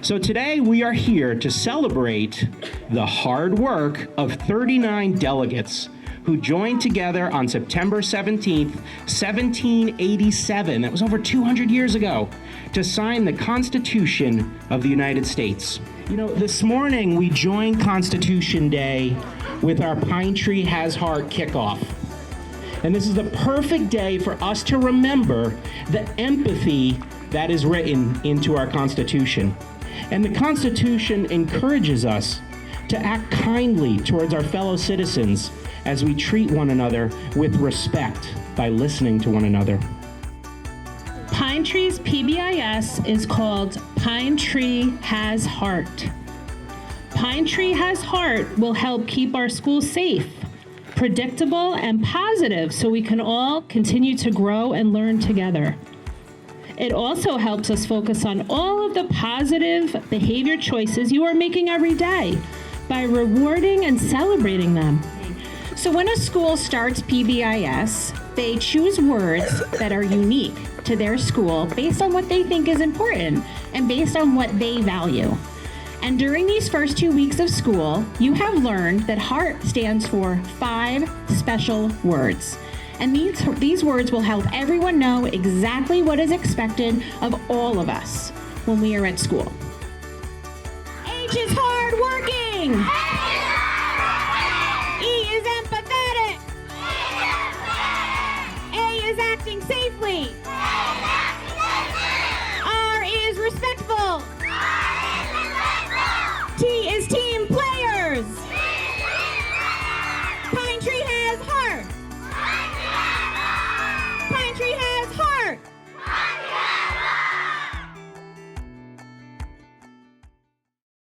So today we are here to celebrate the hard work of 39 delegates who joined together on September 17th, 1787, that was over 200 years ago, to sign the Constitution of the United States. You know, this morning we joined Constitution Day with our Pine Tree Has Heart kickoff. And this is the perfect day for us to remember the empathy that is written into our Constitution. And the Constitution encourages us to act kindly towards our fellow citizens as we treat one another with respect by listening to one another. Pine Tree's PBIS is called Pine Tree Has Heart. Pine Tree Has Heart will help keep our schools safe, predictable, and positive so we can all continue to grow and learn together. It also helps us focus on all of the positive behavior choices you are making every day by rewarding and celebrating them. So when a school starts PBIS, they choose words that are unique to their school based on what they think is important and based on what they value. And during these first 2 weeks of school, you have learned that HEART stands for 5 special words. And these words will help everyone know exactly what is expected of all of us when we are at school. H is hardworking. E is empathetic. A is acting safely. R is respectful.